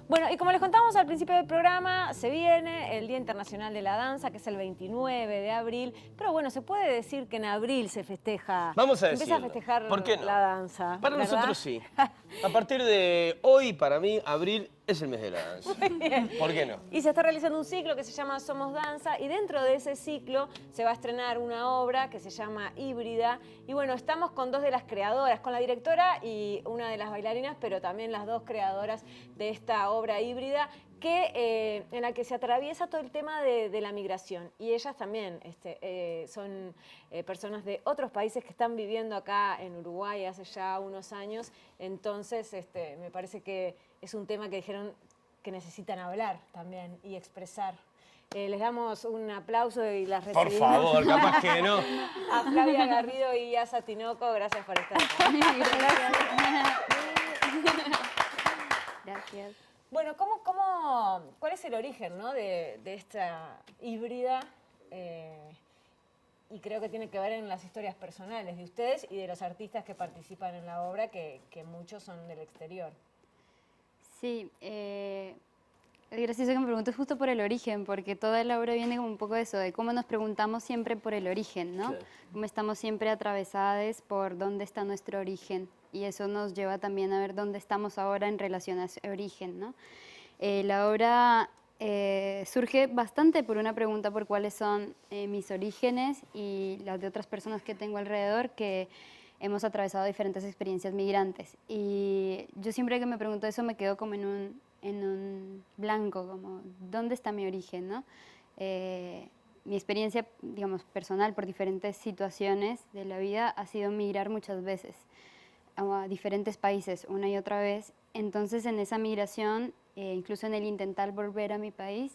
Bueno, y como les contábamos al principio del programa, se viene el Día Internacional de la Danza, que es el 29 de abril. Pero bueno, se puede decir que en abril se festeja. Vamos a se empieza a decirlo. festejar ¿Por qué no? la danza. Para ¿verdad? nosotros sí. A partir de hoy, para mí, abril es el mes de la danza. ¿Por qué no? Y se está realizando un ciclo que se llama Somos Danza, y dentro de ese ciclo se va a estrenar una obra que se llama Híbrida. Y bueno, estamos con dos de las creadoras, con la directora y una de las bailarinas, pero también las dos creadoras de esta obra híbrida, en la que se atraviesa todo el tema de la migración. Y ellas también son personas de otros países que están viviendo acá en Uruguay hace ya unos años. Entonces, me parece que es un tema que dijeron que necesitan hablar también y expresar. Les damos un aplauso y las recibimos. Por favor, capaz que no. A Flavia Garrido y Asa Tinoco, gracias por estar acá. Gracias. Bueno, ¿cuál es el origen, ¿no? de esta híbrida? Y creo que tiene que ver en las historias personales de ustedes y de los artistas que participan en la obra, que muchos son del exterior. Sí, es gracioso que me preguntes justo por el origen, porque toda la obra viene como un poco de eso, de cómo nos preguntamos siempre por el origen, ¿no? Claro. Cómo estamos siempre atravesadas por dónde está nuestro origen, y eso nos lleva también a ver dónde estamos ahora en relación a ese origen, ¿no? La obra surge bastante por una pregunta por cuáles son mis orígenes y las de otras personas que tengo alrededor que hemos atravesado diferentes experiencias migrantes. Y yo siempre que me pregunto eso me quedo como en un blanco, como ¿dónde está mi origen, no? Mi experiencia, digamos, personal por diferentes situaciones de la vida ha sido migrar muchas veces a diferentes países una y otra vez. Entonces en esa migración, incluso en el intentar volver a mi país,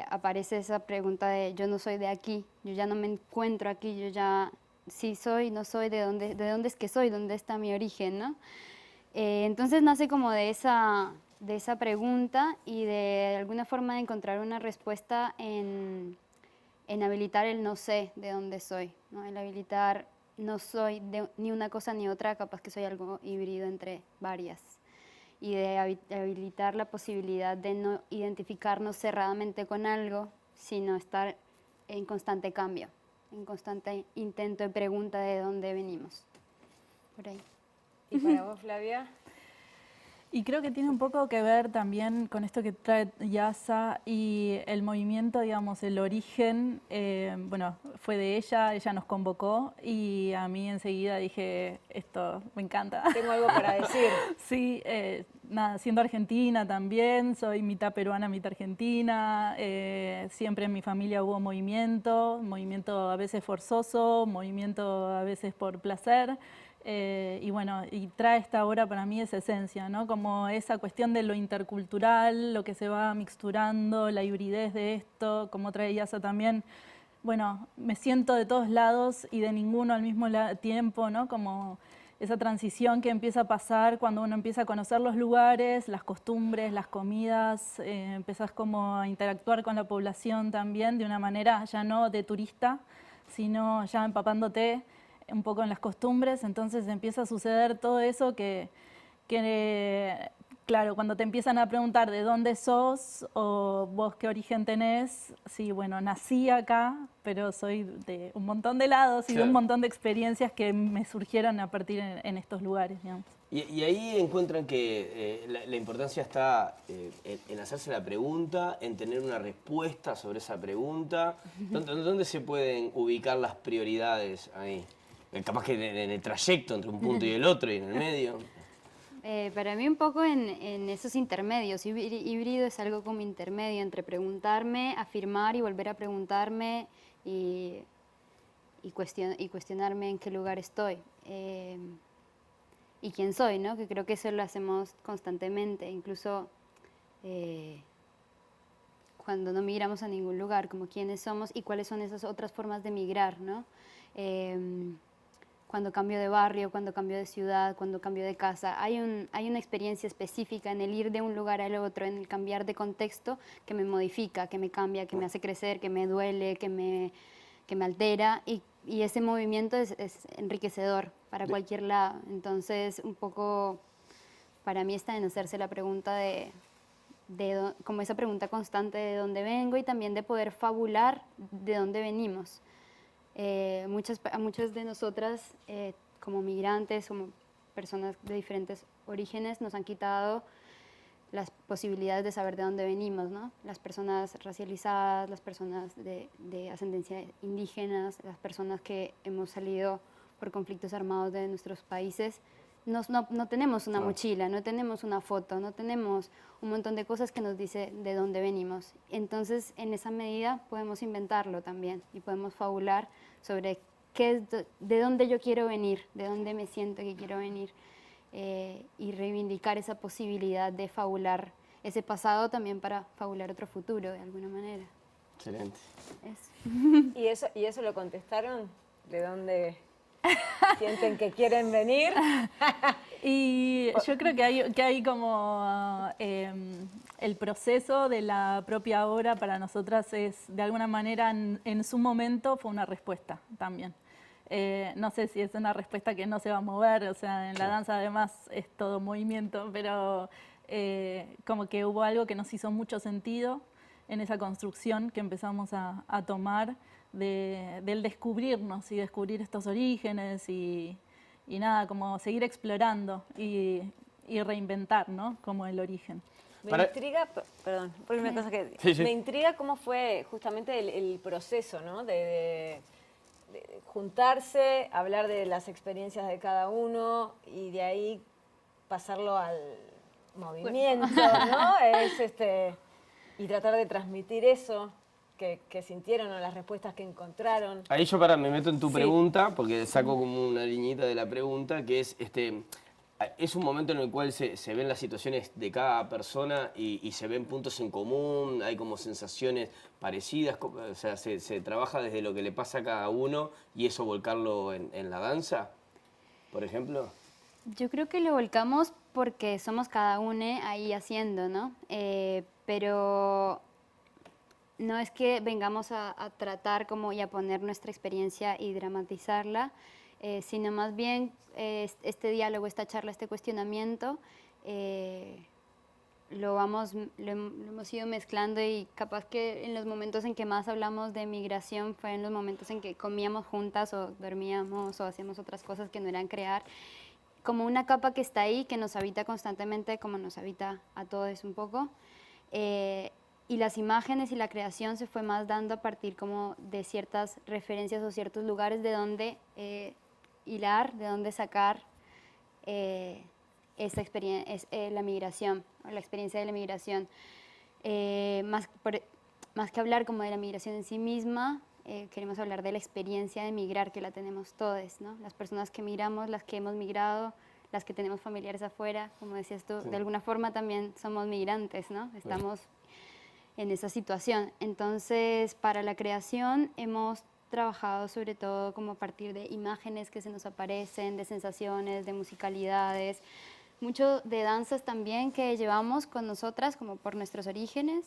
aparece esa pregunta de yo no soy de aquí, yo ya no me encuentro aquí, yo ya sí soy, no soy, de dónde es que soy, dónde está mi origen, ¿no? Entonces nace como de esa pregunta y de alguna forma de encontrar una respuesta en habilitar el no sé de dónde soy, ¿no? El habilitar no soy ni una cosa ni otra, capaz que soy algo híbrido entre varias. Y de habilitar la posibilidad de no identificarnos cerradamente con algo, sino estar en constante cambio, en constante intento y pregunta de dónde venimos. Por ahí. ¿Y para vos, Flavia? Y creo que tiene un poco que ver también con esto que trae Yasa y el movimiento, digamos, el origen, bueno, fue de ella nos convocó y a mí enseguida dije, esto me encanta. Tengo algo para decir. Sí, nada, siendo argentina también, soy mitad peruana, mitad argentina, siempre en mi familia hubo movimiento a veces forzoso, movimiento a veces por placer. Y bueno, y trae esta obra para mí esa esencia, ¿no? Como esa cuestión de lo intercultural, lo que se va mixturando, la hibridez de esto, como trae Yasa también. Bueno, me siento de todos lados y de ninguno al mismo tiempo, ¿no? Como esa transición que empieza a pasar cuando uno empieza a conocer los lugares, las costumbres, las comidas, empezás como a interactuar con la población también de una manera ya no de turista, sino ya empapándote un poco en las costumbres, entonces empieza a suceder todo eso que claro, cuando te empiezan a preguntar de dónde sos o vos qué origen tenés, sí, bueno, nací acá, pero soy de un montón de lados y de un montón de experiencias que me surgieron a partir en estos lugares, digamos. Y ahí encuentran que la importancia está en hacerse la pregunta, en tener una respuesta sobre esa pregunta. ¿Dónde se pueden ubicar las prioridades ahí? Capaz que en el trayecto entre un punto y el otro y en el medio. Para mí un poco en esos intermedios. Híbrido es algo como intermedio entre preguntarme, afirmar y volver a preguntarme y cuestionarme en qué lugar estoy. Y quién soy, ¿no? Que creo que eso lo hacemos constantemente, incluso cuando no migramos a ningún lugar, como quiénes somos y cuáles son esas otras formas de migrar, ¿no? Cuando cambio de barrio, cuando cambio de ciudad, cuando cambio de casa, hay una experiencia específica en el ir de un lugar al otro, en el cambiar de contexto que me modifica, que me cambia, que me hace crecer, que me duele, que me altera y ese movimiento es enriquecedor para cualquier lado. Entonces, un poco para mí está en hacerse la pregunta de como esa pregunta constante de dónde vengo y también de poder fabular de dónde venimos. A muchas de nosotras, como migrantes, como personas de diferentes orígenes, nos han quitado las posibilidades de saber de dónde venimos, ¿no? Las personas racializadas, las personas de ascendencia indígenas, las personas que hemos salido por conflictos armados de nuestros países, no tenemos una mochila, no tenemos una foto, no tenemos un montón de cosas que nos dice de dónde venimos. Entonces, en esa medida podemos inventarlo también y podemos fabular sobre de dónde yo quiero venir, de dónde me siento que quiero venir. Y reivindicar esa posibilidad de fabular ese pasado también para fabular otro futuro de alguna manera. Excelente. ¿Y eso lo contestaron? ¿De dónde sienten que quieren venir? Y yo creo que hay como el proceso de la propia obra para nosotras es, de alguna manera, en su momento fue una respuesta también. No sé si es una respuesta que no se va a mover, o sea, en la danza además es todo movimiento, pero como que hubo algo que nos hizo mucho sentido en esa construcción que empezamos a tomar del descubrirnos y descubrir estos orígenes y nada, como seguir explorando y reinventar, ¿no? Como el origen. Me intriga, perdón, por una cosa que Sí. me intriga cómo fue justamente el proceso, ¿no? De juntarse, hablar de las experiencias de cada uno y de ahí pasarlo al movimiento, ¿no? Y tratar de transmitir eso que sintieron o las respuestas que encontraron. Ahí yo me meto en tu pregunta, porque saco como una liñita de la pregunta, que es un momento en el cual se ven las situaciones de cada persona y se ven puntos en común, hay como sensaciones parecidas, o sea, se trabaja desde lo que le pasa a cada uno y eso volcarlo en la danza, por ejemplo. Yo creo que lo volcamos porque somos cada uno ahí haciendo, ¿no? Pero no es que vengamos a tratar como y a poner nuestra experiencia y dramatizarla, sino más bien este diálogo, esta charla, este cuestionamiento, lo hemos ido mezclando y capaz que en los momentos en que más hablamos de migración fue en los momentos en que comíamos juntas o dormíamos o hacíamos otras cosas que no eran crear, como una capa que está ahí, que nos habita constantemente, como nos habita a todos un poco. Y las imágenes y la creación se fue más dando a partir como de ciertas referencias o ciertos lugares de donde hilar, de donde sacar esta experiencia, la migración, o la experiencia de la migración. Más que hablar como de la migración en sí misma, queremos hablar de la experiencia de migrar que la tenemos todos, ¿no? Las personas que migramos, las que hemos migrado, las que tenemos familiares afuera, como decías tú, de alguna forma también somos migrantes, ¿no? Estamos en esa situación. Entonces, para la creación hemos trabajado sobre todo como a partir de imágenes que se nos aparecen, de sensaciones, de musicalidades, mucho de danzas también que llevamos con nosotras como por nuestros orígenes,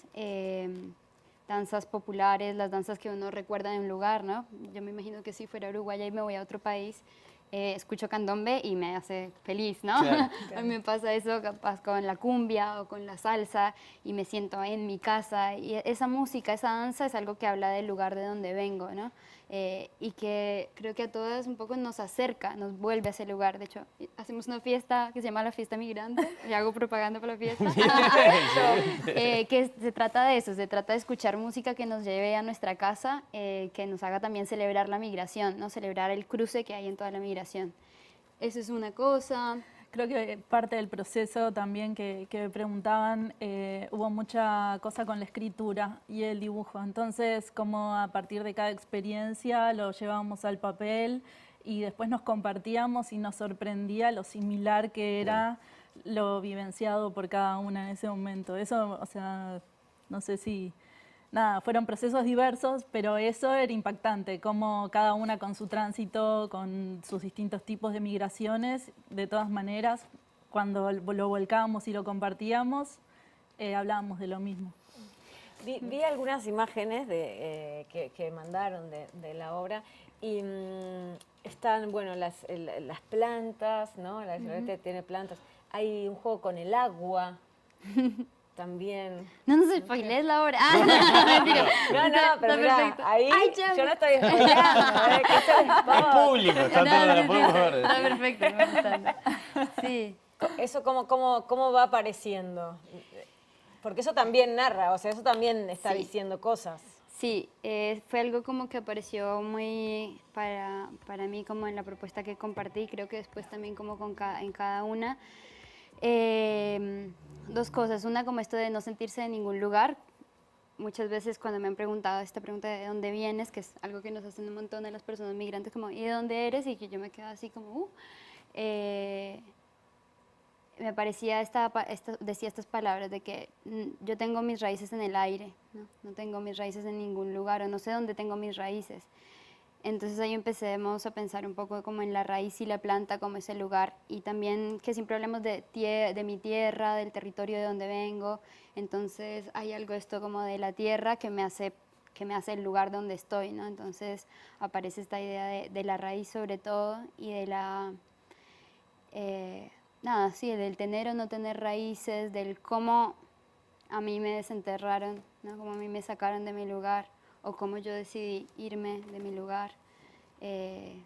danzas populares, las danzas que uno recuerda en un lugar, ¿no? Yo me imagino que si fuera uruguaya y me voy a otro país, escucho candombe y me hace feliz, ¿no? Claro. A mí me pasa eso capaz con la cumbia o con la salsa y me siento en mi casa y esa música, esa danza es algo que habla del lugar de donde vengo, ¿no? Y que creo que a todas un poco nos acerca, nos vuelve a ese lugar. De hecho, hacemos una fiesta que se llama la Fiesta Migrante y hago propaganda para la fiesta. Que se trata de eso, se trata de escuchar música que nos lleve a nuestra casa, que nos haga también celebrar la migración, ¿no? Celebrar el cruce que hay en toda la migración. Eso es una cosa. Creo que parte del proceso también que preguntaban, hubo mucha cosa con la escritura y el dibujo. Entonces, como a partir de cada experiencia lo llevábamos al papel y después nos compartíamos y nos sorprendía lo similar que era lo vivenciado por cada una en ese momento. Eso, o sea, no sé si... Nada, fueron procesos diversos, pero eso era impactante, como cada una con su tránsito, con sus distintos tipos de migraciones, de todas maneras, cuando lo volcábamos y lo compartíamos, hablábamos de lo mismo. Vi algunas imágenes que mandaron de la obra y están, bueno, las plantas, ¿no? La florete tiene plantas. Hay un juego con el agua. también. No nos spoilees la hora. Ah, mentira. No, pero Está mirá, perfecto. ahí Ay, ya. yo no estoy spoileando, que esto es Es spot. público, está No, todo, sí, la sí, podemos ver. está perfecto, me gusta. Sí. Eso cómo va apareciendo. Porque eso también narra, o sea, eso también está Sí. diciendo cosas. Sí, fue algo como que apareció muy para mí como en la propuesta que compartí, creo que después también como en cada una. Dos cosas, una como esto de no sentirse en ningún lugar. Muchas veces cuando me han preguntado esta pregunta de dónde vienes, que es algo que nos hacen un montón de las personas migrantes, como ¿y de dónde eres? Y que yo me quedo así como me parecía decía estas palabras de que yo tengo mis raíces en el aire, ¿no? No tengo mis raíces en ningún lugar o no sé dónde tengo mis raíces. Entonces ahí empecemos a pensar un poco como en la raíz y la planta como ese lugar y también que siempre hablemos de mi tierra, del territorio de donde vengo. Entonces hay algo esto como de la tierra que me hace el lugar donde estoy, ¿no? Entonces aparece esta idea de la raíz sobre todo y de la... nada, sí, del tener o no tener raíces, del cómo a mí me desenterraron, ¿no? Cómo a mí me sacaron de mi lugar o cómo yo decidí irme de mi lugar. Y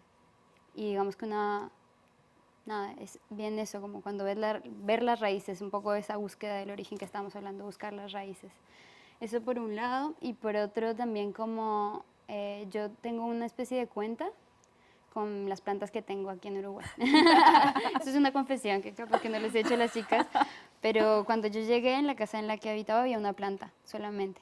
digamos que nada, es bien eso, como cuando ver las raíces, un poco esa búsqueda del origen que estamos hablando, buscar las raíces. Eso por un lado, y por otro también como yo tengo una especie de cuenta con las plantas que tengo aquí en Uruguay. Eso es una confesión que capaz que no les he hecho a las chicas, pero cuando yo llegué en la casa en la que habitaba había una planta solamente.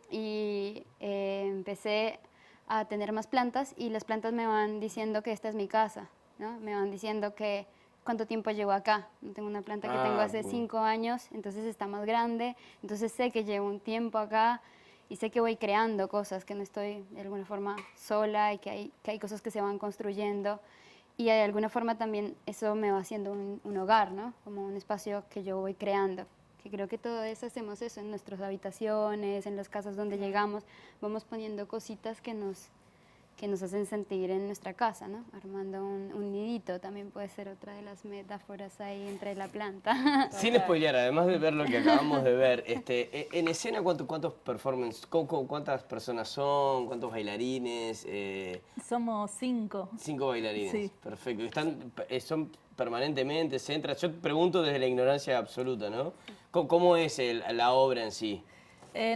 Y empecé a tener más plantas y las plantas me van diciendo que esta es mi casa, ¿no? Me van diciendo que cuánto tiempo llevo acá. Tengo una planta que tengo hace 5 años, entonces está más grande, entonces sé que llevo un tiempo acá y sé que voy creando cosas, que no estoy de alguna forma sola y que hay cosas que se van construyendo y de alguna forma también eso me va haciendo un hogar, ¿no? Como un espacio que yo voy creando. Que creo que todo eso hacemos eso en nuestras habitaciones, en las casas donde llegamos, vamos poniendo cositas que nos hacen sentir en nuestra casa, ¿no? Armando un nidito también puede ser otra de las metáforas ahí entre la planta. Sin spoilear, además de ver lo que acabamos de ver, en escena, ¿cuántos performances, cuántas personas son, cuántos bailarines? Somos 5. 5 bailarines, Sí. perfecto. Son permanentemente, se entra. Yo te pregunto desde la ignorancia absoluta, ¿no? ¿Cómo es la obra en sí?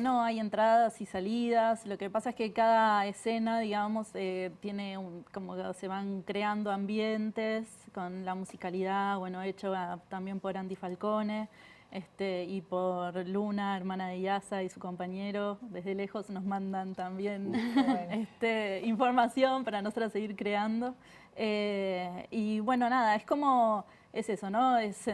No, hay entradas y salidas. Lo que pasa es que cada escena, digamos, tiene como que se van creando ambientes con la musicalidad, bueno, hecho también por Andy Falcone y por Luna, hermana de Yasa, y su compañero. Desde lejos nos mandan también información para nosotros seguir creando. Y bueno, nada, es eso, ¿no? Es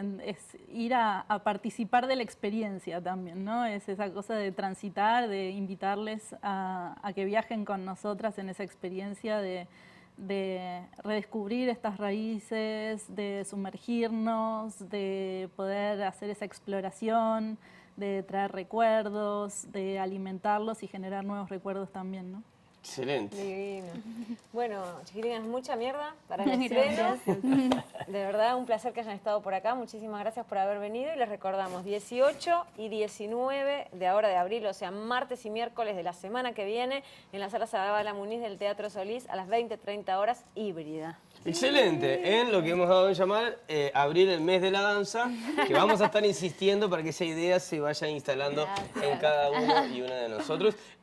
ir a participar de la experiencia también, ¿no? Es esa cosa de transitar, de invitarles a que viajen con nosotras en esa experiencia de redescubrir estas raíces, de sumergirnos, de poder hacer esa exploración, de traer recuerdos, de alimentarlos y generar nuevos recuerdos también, ¿no? Excelente. Divino. Bueno, chiquilinas, mucha mierda para el estreno. De verdad, un placer que hayan estado por acá. Muchísimas gracias por haber venido y les recordamos 18 y 19 de ahora de abril, o sea, martes y miércoles de la semana que viene, en la sala Zabala Muniz del Teatro Solís a las 20:30 horas, híbrida. Excelente, en lo que hemos dado en llamar abrir el mes de la danza, que vamos a estar insistiendo para que esa idea se vaya instalando en cada uno y una de nosotros.